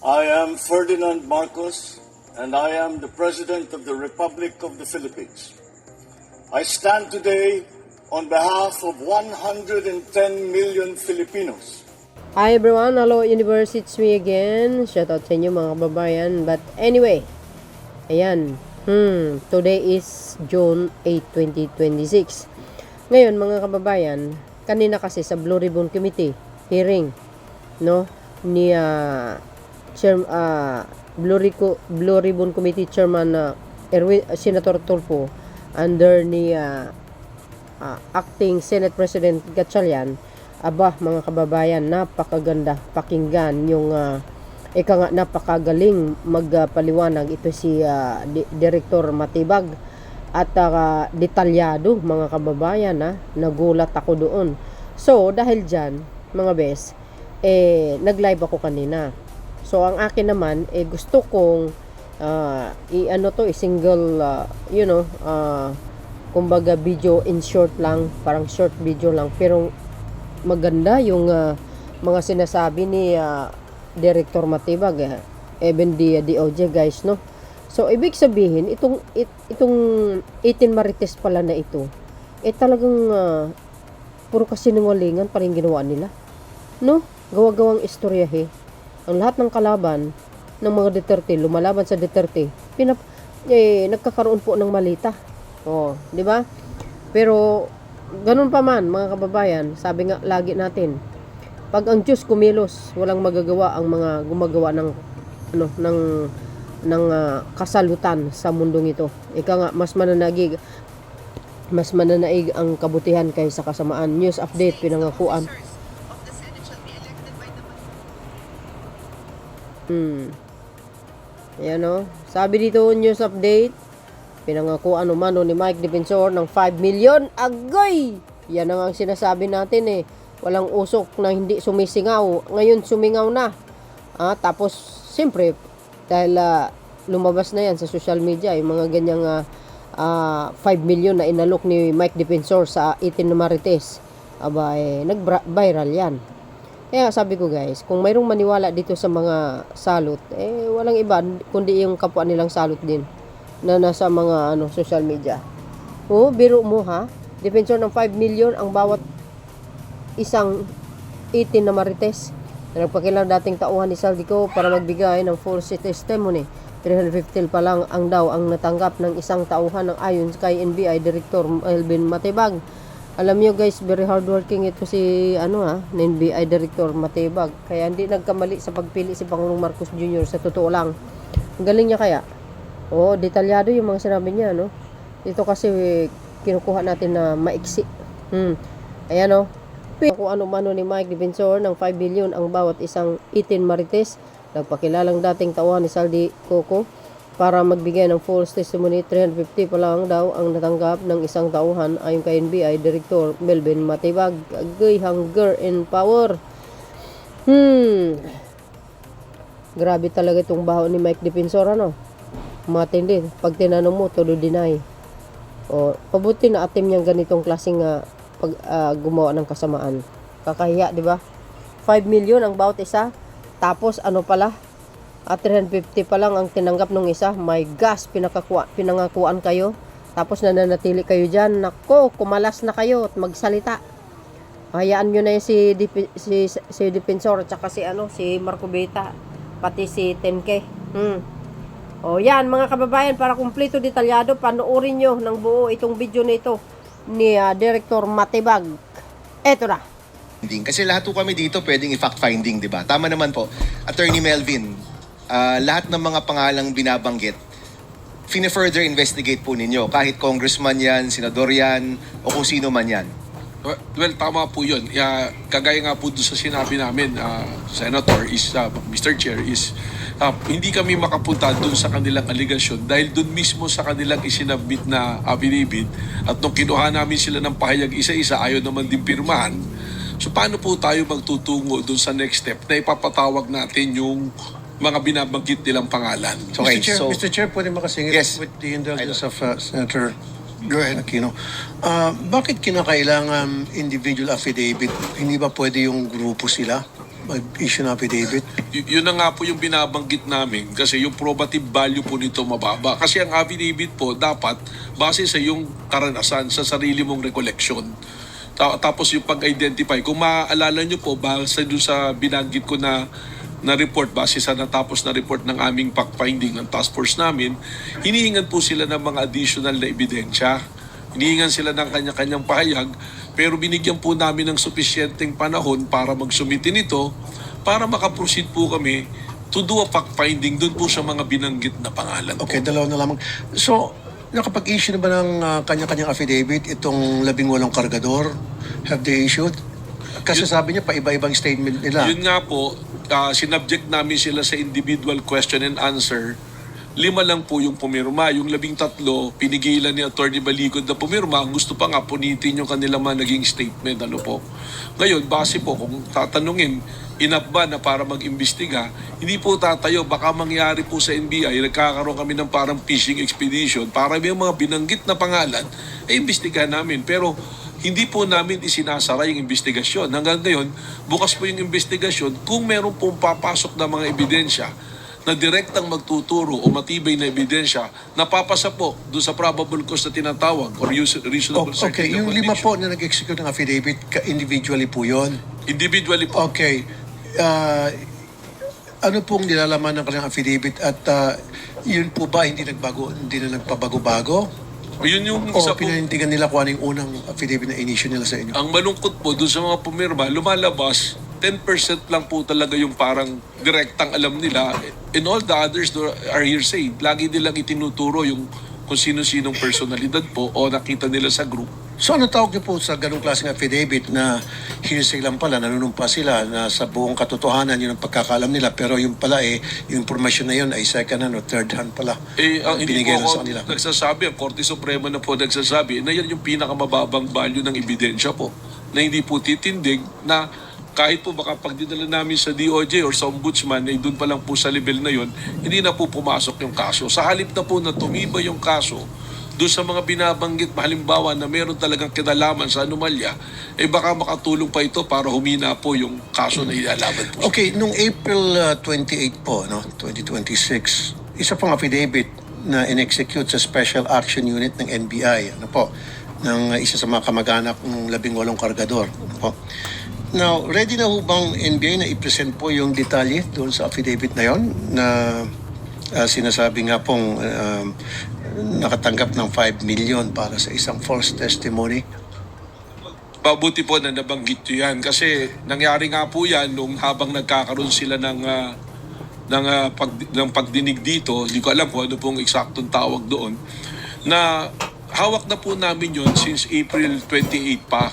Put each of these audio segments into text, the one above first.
I am Ferdinand Marcos, and I am the President of the Republic of the Philippines. I stand today on behalf of 110 million Filipinos. Hi everyone, hello universe, it's me again. Shout out sa inyo mga kababayan. But anyway, ayan, today is June 8, 2026. Ngayon mga kababayan, kanina kasi sa Blue Ribbon Committee hearing, no, ni Blue Ribbon Committee Chairman Senator Tulfo under ni Acting Senate President Gatchalian. Aba mga kababayan, napakaganda pakinggan yung napakagaling magpaliwanag ito si Director Matibag at detalyado mga kababayan. Nagulat ako doon. So dahil dyan mga bes, nag-live ako kanina. So ang akin naman gusto kong single kumbaga video in short lang, parang short video lang, pero maganda yung mga sinasabi ni Director Matibag, even the DOJ guys, no. So ibig sabihin itong 18 Marites pala na ito talagang puro kasinungalingan pa rin ginawa nila, no. Gawa-gawang istoryahe. Ang lahat ng kalaban ng mga Duterte, lumalaban sa Duterte, nagkakaroon po ng malita. Di ba? Pero ganun pa man mga kababayan, sabi nga lagi natin, pag ang Diyos kumilos, walang magagawa ang mga gumagawa ng kasalutan sa mundong ito. Ika nga, mas mananaig ang kabutihan kaysa kasamaan. News update pinangakuan. Ayan o. Sabi dito, news update, pinangakuan umano ni Mike Defensor ng 5 million. Agoy! Yan ang sinasabi natin Walang usok na hindi sumisingaw. Ngayon sumingaw na. Tapos, siyempre, dahil lumabas na yan sa social media, yung mga ganyang 5 million na inalok ni Mike Defensor sa 18 na Marites. Aba, nag-viral yan. Kaya sabi ko guys, kung mayroong maniwala dito sa mga salot, walang iba kundi yung kapwa nilang salot din na nasa mga social media. Biro mo Defensor ng 5 million ang bawat isang 18 na Marites. Nagpakilang dating tauhan ni Saldico para magbigay ng false testimony. 350 pa lang ang natanggap ng isang tauhan ng ayon kay NBI Director Melvin Matibag. Alam nyo guys, very hardworking ito si NBI Director Matibag. Kaya hindi nagkamali sa pagpili si Pangulong Marcos Jr. sa totoo lang. Ang galing niya kaya. Detalyado yung mga sinabi niya, no? Ito kasi kinukuha natin na maiksi. Ayan kung ano-mano ni Mike Defensor ng 5 billion ang bawat isang 18 Marites. Nagpakilalang dating tauhan ni Saldi Coco para magbigay ng false testimony. 350 pa lang daw ang natanggap ng isang tauhan ayon kay NBI Director Melvin Matibag. Agoy, hunger and power. Grabe talaga itong baho ni Mike Defensor, matindi. Pag tinanong mo, todo deny. Pabuti na atim niyang ganitong klaseng gumawa ng kasamaan. Kakahiya, di ba? 5 million ang bawat isa. Tapos pala? 350 pa lang ang tinanggap ng isa. My gosh, pinangakuan kayo. Tapos nananatili kayo dyan. Nako, kumalas na kayo at magsalita. Hayaan nyo na si Defensor at saka si Marco Beta. Pati si 10K. Yan mga kababayan, para kumpleto detalyado, panoorin nyo ng buo itong video na ito ni Director Matibag. Eto na. Kasi lahat po kami dito pwedeng i-fact finding, di ba? Tama naman po, Attorney Melvin. Lahat ng mga pangalang binabanggit, further investigate po ninyo. Kahit congressman yan, senador yan, o kung sino man yan. Well, tama po yun. Kagaya nga po doon sa sinabi namin, Senator, Mr. Chair, hindi kami makapunta doon sa kanilang aligasyon dahil doon mismo sa kanilang isinabit na affidavit at nung kinuha namin sila ng pahayag isa-isa, ayaw naman din pirmahan. So paano po tayo magtutungo doon sa next step na ipapatawag natin yung mga binabanggit nilang pangalan? Okay, Mr. Chair, pwede makasingit with the indulgence of Senator Aquino. Bakit kinakailangan individual affidavit? Hindi ba pwede yung grupo sila? mag-issue ng affidavit? Yun na nga po yung binabanggit namin kasi yung probative value po nito mababa. Kasi ang affidavit po dapat base sa yung karanasan, sa sarili mong recollection. Tapos yung pag-identify. Kung maaalala nyo po, base doon sa binanggit ko na report, base sa natapos na report ng aming fact-finding ng task force namin, hinihingan po sila ng mga additional na ebidensya. Hinihingan sila ng kanya-kanyang pahayag, pero binigyan po namin ng sufisyenteng panahon para magsumite nito para makaproceed po kami to do a fact-finding dun po sa mga binanggit na pangalan po. Okay, dalawa na lamang. So, nakapag-issue na ba ng kanya-kanyang affidavit itong 18 kargador? Have they issued? Kasi sabi niya, pa-iba-ibang statement nila. Yun nga po, sinubject namin sila sa individual question and answer. 5 lang po yung pumirma. Yung 13, pinigilan ni Atty. Balikod na pumirma. Gusto pa nga punitin yung kanila mga naging statement. Ano po. Ngayon, base po, kung tatanungin, enough ba na para mag-imbestiga, hindi po tatayo. Baka mangyari po sa NBI, nagkakaroon kami ng parang fishing expedition para may mga binanggit na pangalan, ay imbestigahan namin. Pero hindi po namin isinasara yung investigasyon. Hanggang ngayon, bukas po yung investigasyon kung meron pong papasok na mga ebidensya na direktang magtuturo o matibay na ebidensya na papasa po doon sa probable cause na tinatawag or reasonable Okay, certainty of yung 5 conviction. po na nag-execute ng affidavit, individually po yun. Individually po. Okay. Ano pong nilalaman ng kanilang affidavit at yun po ba hindi na nagpabago-bago? Yun yung O isa po. pinanindigan nila kung ano yung unang affidavit na in-issue nila sa inyo? Ang malungkot po doon sa mga pumirma, lumalabas 10% lang po talaga yung parang direktang alam nila. And all the others are hearsay. Lagi nilang itinuturo yung kung sino-sinong personalidad po o nakita nila sa group. So ano tawag niyo po sa ganung klaseng affidavit na hearsay lang pala, nanunumpa sila na sa buong katotohanan yun ang pagkakalam nila pero yung pala yung information na yun ay second hand o third hand pala. Ang hindi Binigay po lang sa ako kanila. nagsasabi, ang Korte Suprema na po nagsasabi na yan yung pinakamababang value ng ebidensya po na hindi po titindig na kahit po baka pag dinala namin sa DOJ or sa Ombudsman ay doon pa lang po sa level na yon, hindi na po pumasok yung kaso. Sa halip na po na tumiba yung kaso, doon sa mga binabanggit, halimbawa na meron talagang kinalaman sa anomalya, baka makatulong pa ito para humina po yung kaso na ilalaban po. Okay, nung April 28 po, 2026, isa pong affidavit na in-execute sa Special Action Unit ng NBI, ng isa sa mga kamag-anak ng 18 kargador. Now, ready na ho bang NBI na i-present po yung detalye doon sa affidavit na yon na sinasabi nga pong nakatanggap ng 5 million para sa isang false testimony? Mabuti po na nabanggit nyo yan kasi nangyari nga po yan nung habang nagkakaroon sila ng pagdinig dito, hindi ko alam kung ano pong eksaktong tawag doon, na hawak na po namin yon since April 28 pa.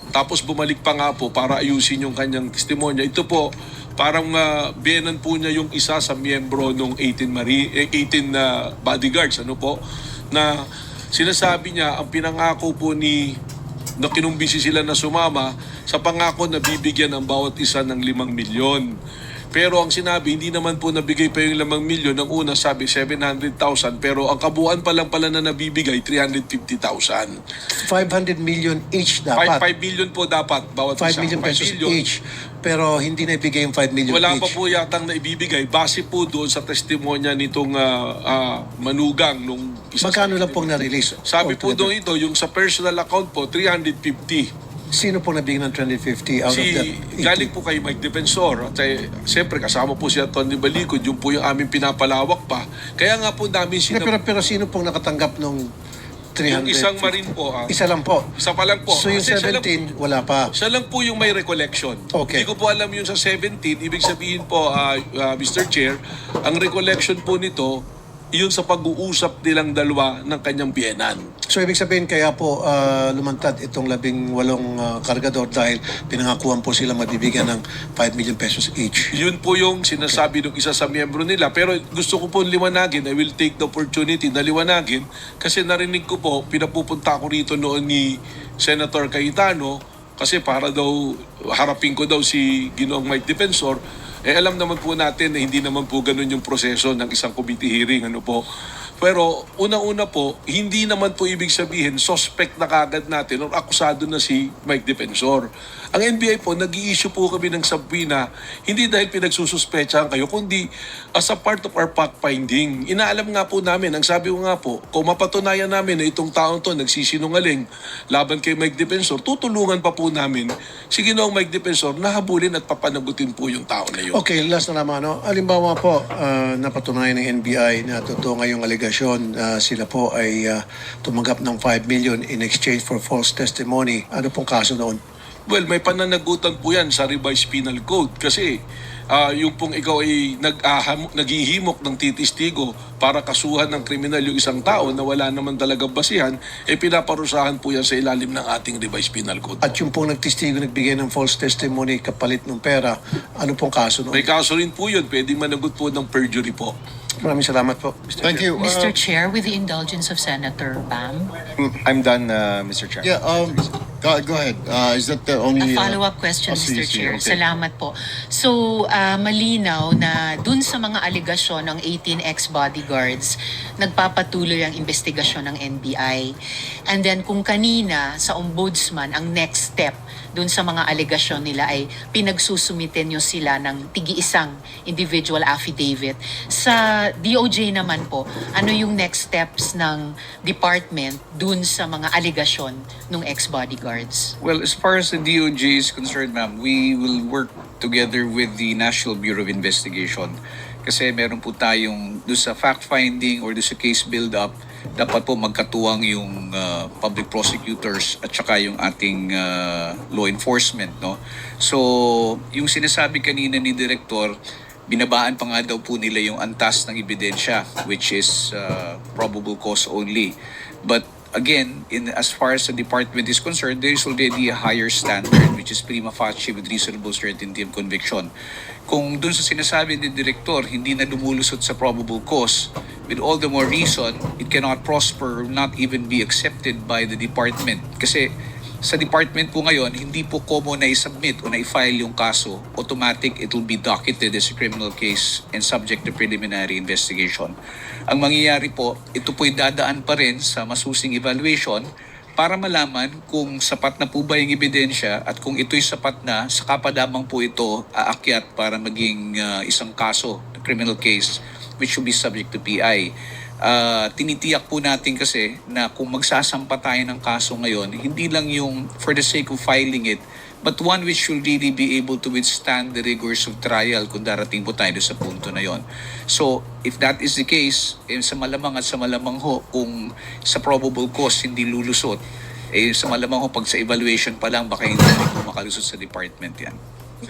Tapos bumalik pa nga po para ayusin yung kanyang testimonya. Ito po, parang biyenan po niya yung isa sa miyembro ng 18 bodyguards, na sinasabi niya, ang pinangako po na kinumbisi sila na sumama, sa pangako na bibigyan ang bawat isa ng 5 milyon. Pero ang sinabi, hindi naman po nabigay pa yung 5 milyon. Ang una sabi, 700,000. Pero ang kabuuan pa lang pala na nabibigay, 350,000. 500 million each dapat. 5 million po dapat bawat 5 isa. million 5 pesos million. each. Pero hindi na ibigay yung 5 million Wala each. pa po yatang naibibigay. Base po doon sa testimonya nitong manugang nung isa. Magkano lang pong na-release? Sabi po Altogether. doon ito, yung sa personal account po, 350. Sino pong nabigyan ng 250 out of that? Galing po kay Mike Defensor. At siyempre, kasama po si Atty. Balikod. Yung po yung aming pinapalawak pa. Kaya nga po namin Pero sino pong nakatanggap nung 300? yung isang marin po. Isa lang po. Isa pa lang po. So yung Kasi siya lang 17, wala pa. Siya lang po yung may recollection. Okay. Hindi ko po alam yung sa 17. Ibig sabihin po, Mr. Chair, ang recollection po nito, yung sa pag-uusap nilang dalawa ng kanyang biyenan. So ibig sabihin kaya po lumantad itong 18 kargador dahil pinangakuan po sila mabibigyan ng 5 million pesos each. Yun po yung sinasabi ng isa sa miyembro nila. Pero gusto ko po liwanagin, I will take the opportunity na liwanagin kasi narinig ko po, pinapupunta ko rito noon ni Senator Cayetano kasi para daw harapin ko daw si Ginoong Mike Defensor. Alam naman po natin na hindi naman po ganun yung proseso ng isang committee hearing. Pero unang-una po, hindi naman po ibig sabihin suspect na kagad natin o akusado na si Mike Defensor. Ang NBI po, nag-i-issue po kami ng subpoena, hindi dahil pinagsususpechahan kayo, kundi as a part of our fact-finding. Inaalam nga po namin, ang sabi ko nga po, kung mapatunayan namin na itong taong to nagsisinungaling laban kay Mike Defensor, tutulungan pa po namin si Ginoong Mike Defensor na habulin at papanagutin po yung tao na yun. Okay, last na naman. No? Alimbawa po, napatunayan ng NBI na totoo ngayong aligasyon, sila po ay tumanggap ng 5 million in exchange for false testimony. Ano pong kaso noon? Well, may pananagutan po yan sa revised penal code kasi yung pong ikaw ay naghihimok ng titistigo para kasuhan ng kriminal yung isang tao na wala naman talagang basihan, pinaparusahan po yan sa ilalim ng ating revised penal code. At yung pong nagtistigo nagbigay ng false testimony kapalit ng pera, ano pong kaso noon? May kaso rin po yun, pwedeng managot po ng perjury po. Maraming salamat po, Mr. Thank Chair. you. Mr. Chair, with the indulgence of Senator Bam, I'm done, Mr. Chair. Yeah, go ahead. Is that the only... a follow-up question, sige, Mr. sige, Chair. okay. Salamat po. So, malinaw na dun sa mga aligasyon ng 18 ex-bodyguards, nagpapatuloy ang investigasyon ng NBI. And then kung kanina sa ombudsman, ang next step dun sa mga aligasyon nila ay pinagsusumiten nyo sila ng tigi-isang individual affidavit. Sa DOJ naman po, ano yung next steps ng department dun sa mga aligasyon ng ex-bodyguards? Well, as far as the DOJ is concerned, ma'am, we will work together with the National Bureau of Investigation. Kasi meron po tayong doon sa fact-finding or doon sa case build-up, dapat po magkatuwang yung public prosecutors at saka yung ating law enforcement. No? So, yung sinasabi kanina ni Director, binabaan pa nga daw po nila yung antas ng ebidensya, which is probable cause only. But again, as far as the department is concerned, there is already a higher standard, which is prima facie with reasonable certainty of conviction. Kung dun sa sinasabi ni Director, hindi na lumulusot sa probable cause, with all the more reason, it cannot prosper, not even be accepted by the department. Kasi sa department po ngayon, hindi po common na i-submit o na i-file yung kaso. Automatic, it will be docketed as a criminal case and subject to preliminary investigation. Ang mangyayari po, ito po'y dadaan pa rin sa masusing evaluation para malaman kung sapat na po ba yung ebidensya at kung ito'y sapat na, saka pa lamang po ito aakyat para maging isang kaso, criminal case, which will be subject to PI. Tinitiyak po natin kasi na kung magsasampa tayo ng kaso ngayon, hindi lang yung for the sake of filing it, but one which will really be able to withstand the rigors of trial kung darating po tayo sa punto na yon. So, if that is the case, sa malamang at sa malamang ho, kung sa probable cause hindi lulusot, sa malamang ho, pag sa evaluation pa lang, baka hindi po makalusot sa department yan.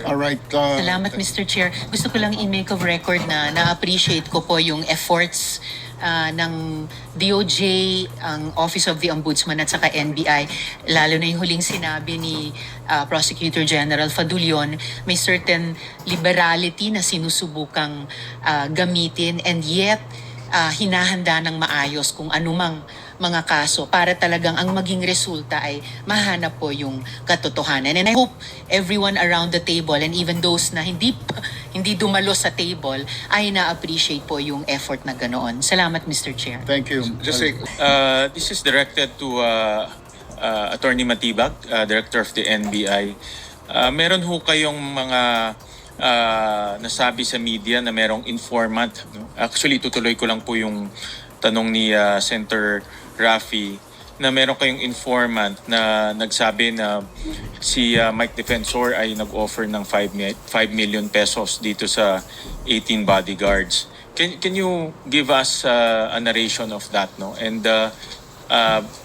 All right. Salamat, Mr. Chair. Gusto ko lang i-make of record na na-appreciate ko po yung efforts ng DOJ, ang Office of the Ombudsman at saka NBI, lalo na yung huling sinabi ni Prosecutor General Fadulion, may certain liberality na sinusubukang gamitin and yet hinahanda ng maayos kung anumang mga kaso para talagang ang maging resulta ay mahanap po yung katotohanan. And I hope everyone around the table and even those na hindi dumalo sa table ay na-appreciate po yung effort na ganoon. Salamat, Mr. Chair. Thank you. Just this is directed to Attorney Matibag, Director of the NBI. Meron ho kayong mga nasabi sa media na merong informant. No? Actually, tutuloy ko lang po yung tanong ni Senator Raffy na meron kayong informant na nagsabi na si Mike Defensor ay nag-offer ng 5 million pesos dito sa 18 bodyguards. Can you give us a narration of that, no? And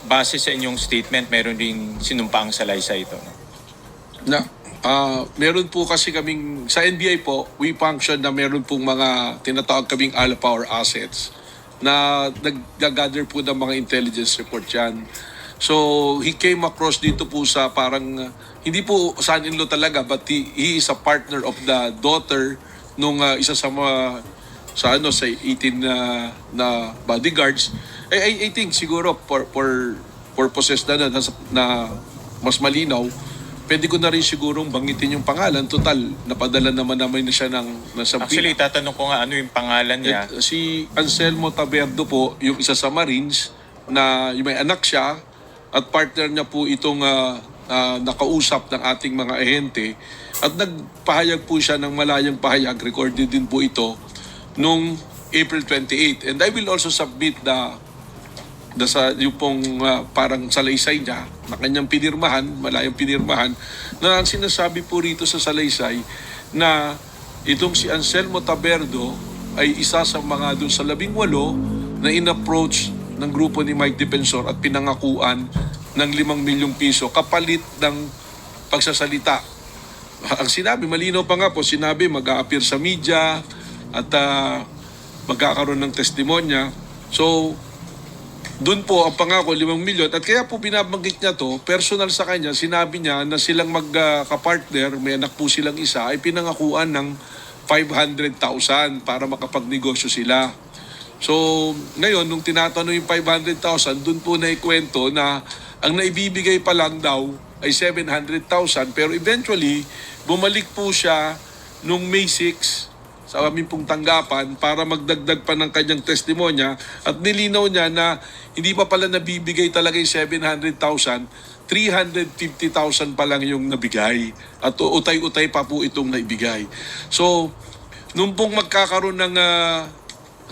base sa inyong statement, meron din sinumpaang salaysay ito, no? Meron po kasi kaming, sa NBI po, we function na meron pong mga tinatawag kaming all of our assets na nag-gather po ng mga intelligence report yan. So, he came across dito po sa parang, hindi po son-in-law talaga, but he is a partner of the daughter nung isa sa mga, sa 18 na bodyguards. I think siguro for purposes na mas malinaw, pwede ko na rin sigurong banggitin yung pangalan. Total, napadala naman na siya ng Actually, tatanong ko nga ano yung pangalan niya. Si Anselmo Taberdo po, yung isa sa Marines, na yung may anak siya, at partner niya po itong nakausap ng ating mga ahente. At nagpahayag po siya ng malayang pahayag, recorded din po ito, nung April 28. And I will also submit yung pong parang salaysay niya na kanyang pinirmahan, malayang pinirmahan, na ang sinasabi po rito sa salaysay na itong si Anselmo Taberdo ay isa sa mga doon sa 18 na in-approach ng grupo ni Mike Defensor at pinangakuan ng 5 milyong piso kapalit ng pagsasalita. Ang sinabi, malinaw pa nga po, sinabi mag-a-appear sa media at magkakaroon ng testimonya. So, doon po ang pangako 5 milyon at kaya po binabanggit niya to, personal sa kanya, sinabi niya na silang magka-partner, may anak po silang isa, ay pinangakuan ng 500,000 para makapagnegosyo sila. So, ngayon, nung tinatanong yung 500,000, doon po naikwento na ang naibibigay pa lang daw ay 700,000 pero eventually, bumalik po siya nung May 6 sa aming pong tanggapan para magdagdag pa ng kanyang testimonya at nilinaw niya na hindi pa pala nabibigay talaga yung 700,000, 350,000 pa lang yung nabigay at utay-utay pa po itong naibigay. So, nung pong magkakaroon ng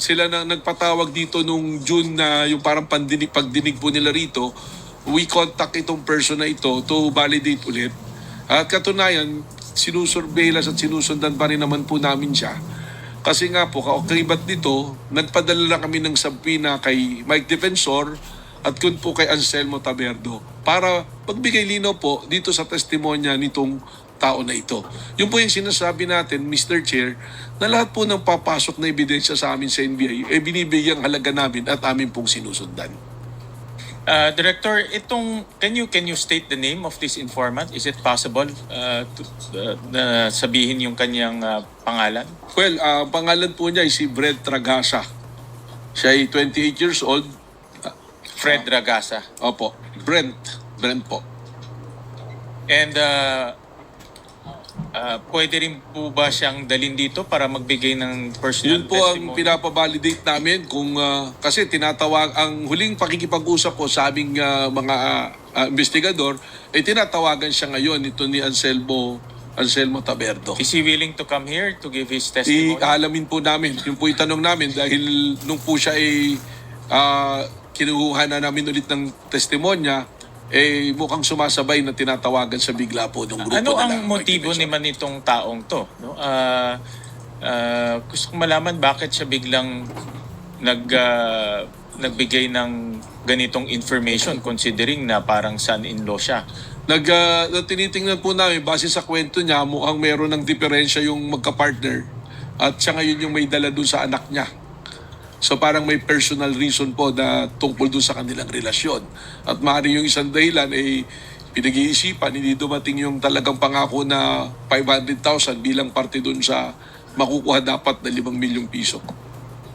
sila na nagpatawag dito nung June na yung parang pagdinig po nila rito, we contact itong person na ito to validate ulit. At katunayan, sinusurveillance at sinusundan pa rin naman po namin siya. Kasi nga po, kaukibat nito, nagpadala lang kami ng subpoena kay Mike Defensor at kun po kay Anselmo Taberdo para magbigay linaw po dito sa testimonya nitong tao na ito. Yun po yung sinasabi natin, Mr. Chair, na lahat po ng papasok na ebidensya sa amin sa NBI ay binibigyang halaga namin at amin pong sinusundan. Director, can you state the name of this informant? Is it possible na sabihin yung kanyang pangalan? Well, pangalan po niya ay si Brent Tragasa. Siya ay 28 years old. Fred Ragasa. Opo, Brent po. And pwede rin po ba siyang dalhin dito para magbigay ng personal Yun po ang testimony? pinapabalidate namin kung kasi tinatawag ang huling pakikipag-usap ko sa aming mga investigador ay tinatawagan siya ngayon ito ni Anselmo Taberdo. Is he willing to come here to give his testimony? Ialamin po namin, yun po yung tanong namin dahil nung po siya ay kinuha na namin ulit ng testimonya, mukhang sumasabay na tinatawagan sa bigla po ng grupo Ano na ang motibo naman itong taong to? No? Gusto kong malaman bakit siya biglang nagbigay ng ganitong information considering na parang son-in-law siya. Tinitingnan po namin, base sa kwento niya, mukhang meron ng diferensya yung magka-partner at siya ngayon yung may dala dun sa anak niya. So parang may personal reason po na tungkol dun sa kanilang relasyon. At maaaring yung isang dahilan ay pinag-iisipan, hindi dumating yung talagang pangako na 500,000 bilang parte dun sa makukuha dapat na 5 milyong piso.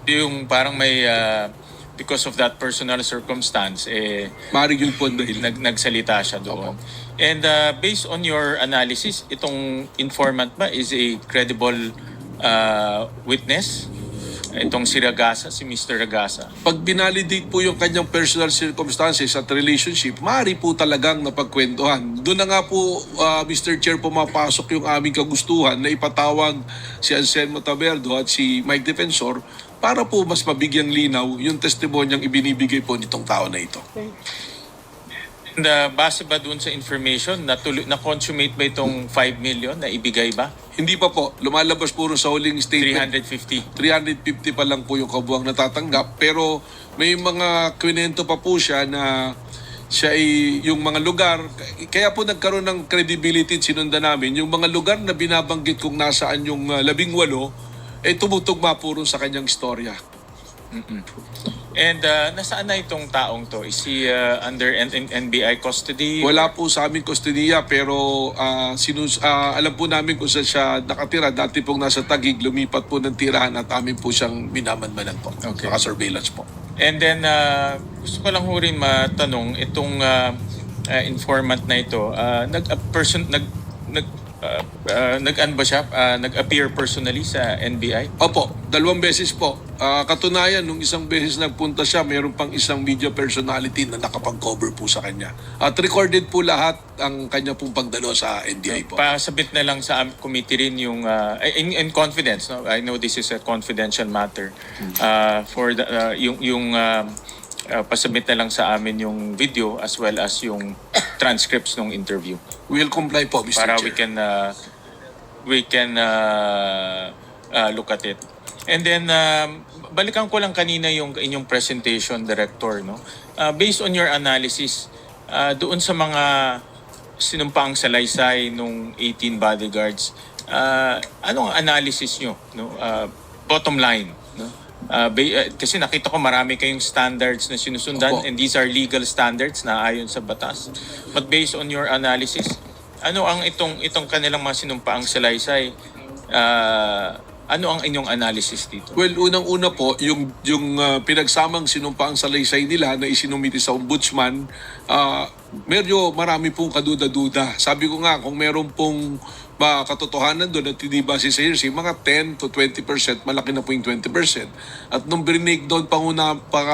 Yung parang may, because of that personal circumstance, Maaaring yun po ang dahilan. nagsalita siya doon. And based on your analysis, itong informant ba is a credible witness? Itong si Ragasa, si Mr. Ragasa. Pag binalidate po yung kanyang personal circumstances at relationship, maaari po talagang napagkwentuhan. Doon na nga po, Mr. Chair, pumapasok yung aming kagustuhan na ipatawag si Anselmo Taberdo at si Mike Defensor para po mas mabigyang linaw yung testimonyang ibinibigay po nitong tao na ito. And base ba doon sa information, na-consummate ba itong 5 million na ibigay ba? Hindi pa po. Lumalabas puro sa huling statement. 350 pa lang po yung kabuang natatanggap. Pero may mga kwento pa po siya na siya ay yung mga lugar. Kaya po nagkaroon ng credibility sinundan namin. Yung mga lugar na binabanggit kung nasaan yung 18, tumutugma puro sa kanyang istorya. And nasaan na itong taong to? Is he under NBI custody? Wala po sa aming kustodiya pero alam po namin kung saan siya nakatira. Dati pong nasa Taguig, lumipat po ng tirahan at amin po siyang minamanmanan po. Okay. Naka-surveillance po. And then, gusto ko lang ho rin matanong, itong informant na ito, nag-appear personally sa NBI? Opo, 2 beses po. Katunayan, nung isang beses nagpunta siya, mayroon pang isang media personality na nakapag-cover po sa kanya. At recorded po lahat ang kanya pong pagdalo sa NBI po. Pasabit na lang sa committee rin yung in confidence, no? I know this is a confidential matter. For the pasabit na lang sa amin yung video as well as yung transcripts ng interview We'll comply po, Mr. para Chair. we can look at it. And then balikan ko lang kanina yung inyong presentation, Director, no? Based on your analysis, doon sa mga sinumpaang salaysay nung 18 bodyguards, anong analysis nyo, no? Bottom line, no? Kasi nakita ko marami kayong standards na sinusundan. Opo. And these are legal standards na ayon sa batas. But based on your analysis, ano ang itong kanilang mga sinumpaang salaysay, ano ang inyong analysis dito? Well, unang-una po, yung pinagsamang sinumpaang salaysay nila na isinumiti sa ombudsman, medyo marami pong kaduda-duda. Sabi ko nga, kung meron pong katotohanan doon at hindi base sa hearsay, mga 10 to 20%, malaki na po yung 20%. At nung breakdown pa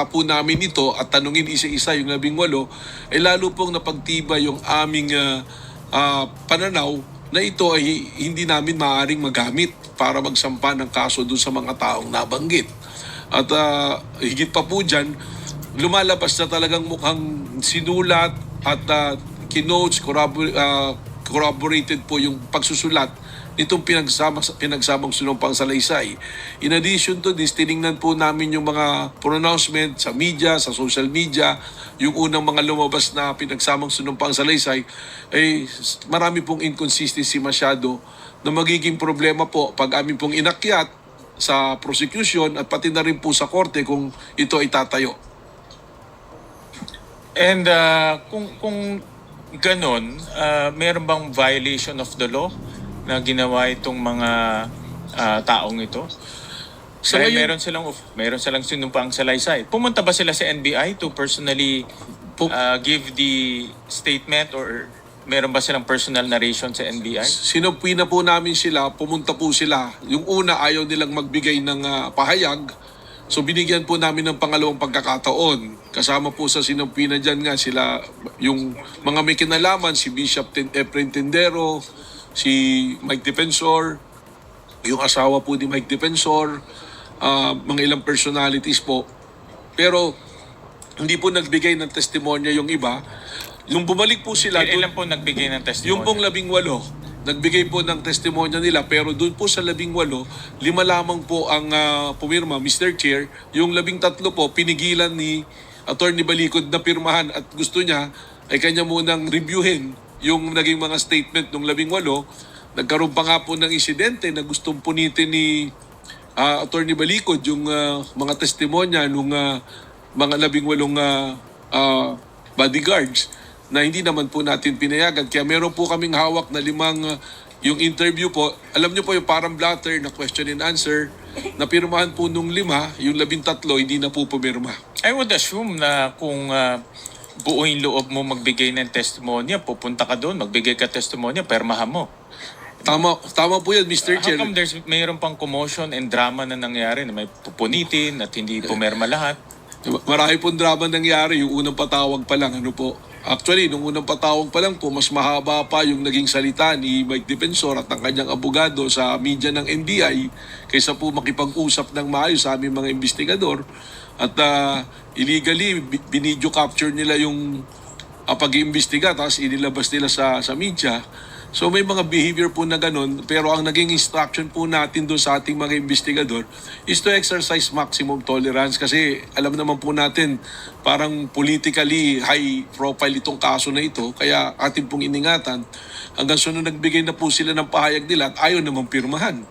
po namin ito at tanungin isa-isa yung 18, lalo pong napagtiba yung aming pananaw na ito ay hindi namin maaaring magamit para magsampa ng kaso doon sa mga taong nabanggit. At higit pa po dyan, lumalabas na talagang mukhang sinulat at kinotes, corroborated po yung pagsusulat nitong pinagsamang sinumpang salaysay. In addition to this, tinignan po namin yung mga pronouncement sa media, sa social media, yung unang mga lumabas na pinagsamang sinumpang salaysay, marami pong inconsistency masyado na magiging problema po pag amin pong inakyat sa prosecution at pati na rin po sa korte kung ito ay tatayo. And kung ganon, meron bang violation of the law na ginawa itong mga taong ito? Sa Dahil ngayon- meron silang sinumpaang salaysay. Pumunta ba sila sa NBI to personally give the statement, or meron ba silang personal narration sa NBI? Sinumpi na po namin sila, pumunta po sila. Yung una, ayaw nilang magbigay ng pahayag. So binigyan po namin ng pangalawang pagkakataon. Kasama po sa sinumpi na dyan nga sila, yung mga may kinalaman, si Bishop Efren Tendero, si Mike Defensor, yung asawa po ni Mike Defensor, mga ilang personalities po. Pero hindi po nagbigay ng testimonya yung iba. Nung bumalik po sila, Ilan po nagbigay ng testimony? yung pong 18, nagbigay po ng testimonya nila, pero doon po sa 18, 5 lamang po ang pumirma, Mr. Chair. Yung 13 po, pinigilan ni Attorney Balicod na pirmahan at gusto niya ay kanya munang reviewin yung naging mga statement ng 18. Nagkaroon pa nga po ng insidente na gustong punitin ni Attorney Balicod yung mga testimonya ng mga 18 bodyguards na hindi naman po natin pinayagan. Kaya meron po kaming hawak na 5 yung interview po. Alam niyo po yung parang blatter na question and answer na pirmahan po nung 5, yung 13 hindi na po pumirma. I would assume na kung buuin loob mo magbigay ng testimonya, pupunta ka doon, magbigay ka testimonya, permahan mo. Tama po yan, Mr. How Chair. come mayroon pang commotion and drama na nangyari na may pupunitin at hindi pumirma lahat? Marami pong drama nangyari. Yung unang patawag pa lang, Actually, nung unang patawag pa lang po, mas mahaba pa yung naging salita ni Mike Defensor at ng kanyang abogado sa media ng NBI kaysa po makipag-usap ng maayos sa aming mga investigador. At illegally, binidyo capture nila yung pag-iimbestiga tapos inilabas nila sa media. So may mga behavior po na ganun, pero ang naging instruction po natin doon sa ating mga investigador is to exercise maximum tolerance kasi alam naman po natin parang politically high profile itong kaso na ito, kaya atin pong iningatan hanggang sa nung nagbigay na po sila ng pahayag nila at ayaw namang pirmahan.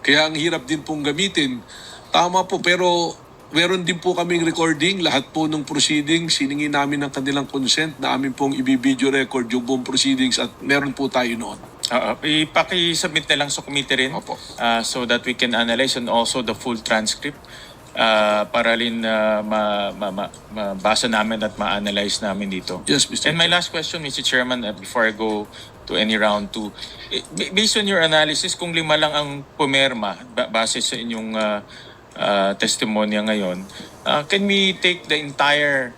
Kaya ang hirap din pong gamitin. Tama po, pero meron din po kaming recording, lahat po ng proceedings, siningi namin ng kanilang consent na amin pong i-video record yung buong proceedings at meron po tayo noon. Ipaki-submit na lang sa committee rin Opo. so that we can analyze and also the full transcript. para rin mabasa namin at ma-analyze namin dito. Yes, Mr. And my last question, Mr. Chairman, before I go to any round 2, based on your analysis, kung 5 lang ang pumerma, base sa inyong testimonya ngayon, can we take the entire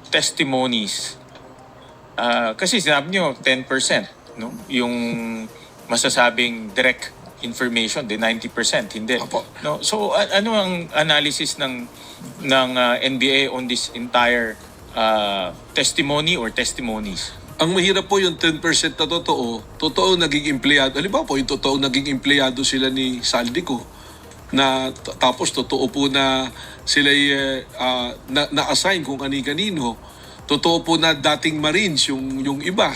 testimonies? Kasi sinabi nyo 10%, no? Yung masasabing direct information, the 90% hindi. Opo. No? So ano ang analysis ng NBA on this entire testimony or testimonies? Ang mahirap po yung 10% na totoo naging empleyado. Halimbawa po, yung totoo naging empleyado sila ni Saldico na tapos totoo po na sila na-assign kung kani-kanino. Totoo po na dating Marines yung iba.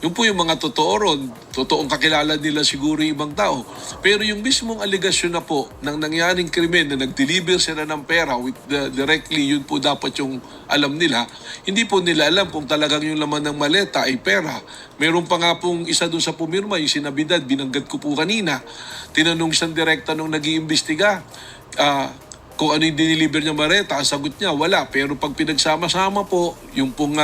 Yung po yung mga totoo ron, totoong kakilala nila siguro yung ibang tao. Pero yung mismong aligasyon na po ng nangyaring krimen na nag-deliver sila ng pera directly, yun po dapat yung alam nila. Hindi po nila alam kung talagang yung laman ng maleta ay pera. Meron pa nga pong isa doon sa pumirma, yung sinabidad, binanggit ko po kanina. Tinanong siyang direkta nung nag-iimbestiga, kung ano yung diniliver niya maleta, ang sagot niya, wala. Pero pag pinagsama-sama po, yung pong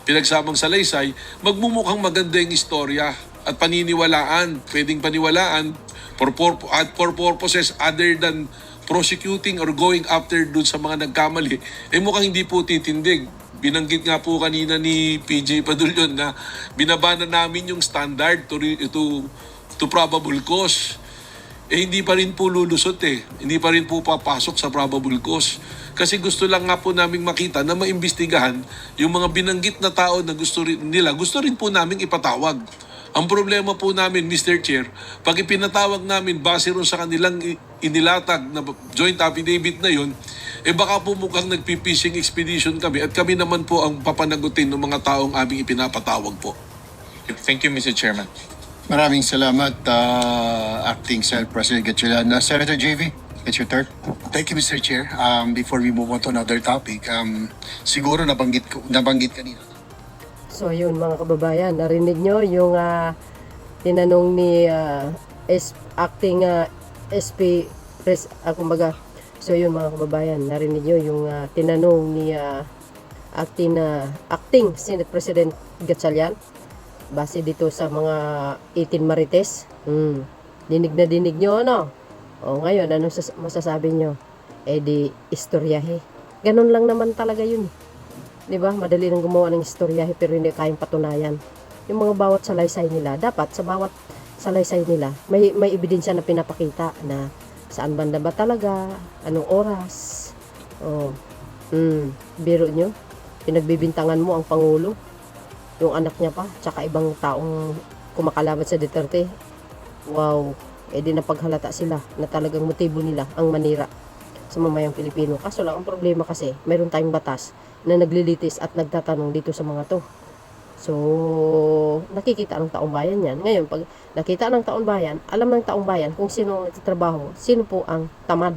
pinagsamang salaysay, magmumukhang maganda yung istorya at paniniwalaan, pwedeng paniwalaan for purposes other than prosecuting or going after dun sa mga nagkamali, mukhang hindi po titindig. Binanggit nga po kanina ni PJ Padulyon na binaba na namin yung standard to probable cause. Hindi pa rin po lulusot Hindi pa rin po papasok sa probable cause. Kasi gusto lang nga po naming makita na maimbestigahan yung mga binanggit na tao na gusto rin po naming ipatawag. Ang problema po namin, Mr. Chair, pag ipinatawag namin base ron sa kanilang inilatag na joint affidavit na yun, baka po mukhang nagpipishing expedition kami at kami naman po ang papanagutin ng mga taong aming ipinapatawag po. Thank you, Mr. Chairman. Maraming salamat, Acting Senate President Gatchalian. Senator JV, it's your turn. Thank you, Mr. Chair. Before we move on to another topic, siguro nabanggit kanina. So yun mga kababayan, narinig nyo yung tinanong ni acting SP kumbaga. So yun mga kababayan, narinig nyo yung tinanong ni acting Senate President Gatchalian base dito sa mga 18 Marites. Dinig na dinig nyo, ano? O ngayon, anong masasabi nyo? Di istoryahe. Ganun lang naman talaga yun. Diba? Madali nang gumawa ng istoryahe pero hindi kayang patunayan. Yung mga bawat salaysay nila, dapat sa bawat salaysay nila, may ebidensya na pinapakita na saan banda ba talaga, anong oras. Biro nyo, pinagbibintangan mo ang Pangulo, yung anak niya pa, tsaka ibang taong kumakalamat sa Duterte. Wow, di napaghalata sila na talagang motibo nila ang manira sa mamayang Pilipino. Kaso lang, ang problema kasi, mayroon tayong batas na naglilitis at nagtatanong dito sa mga to. So, nakikita ng taong bayan yan. Ngayon, pag nakita ng taong bayan, alam ng taong bayan kung sino nagtatrabaho, sino po ang tamad.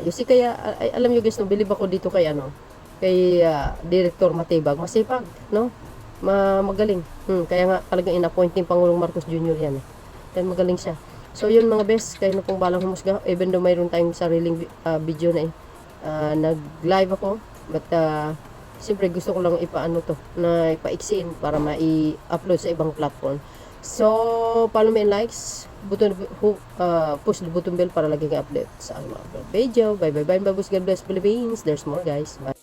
You see, kaya, alam nyo guys, bilib ako dito kay Director Matibag, masipag, no? Magaling. Kaya nga talagang in-appoint ni Pangulong Marcos Jr. yan. Kaya magaling siya. So yun mga best, kayo na pong balang humusga. Even though mayroon tayong sariling video na nag-live ako. But siyempre gusto ko lang ipaiksiin para mai-upload sa ibang platform. So follow me and likes, push the button bell para lagi kang update sa mga video. Bye bye bye. God bless Philippines. There's more guys. Bye.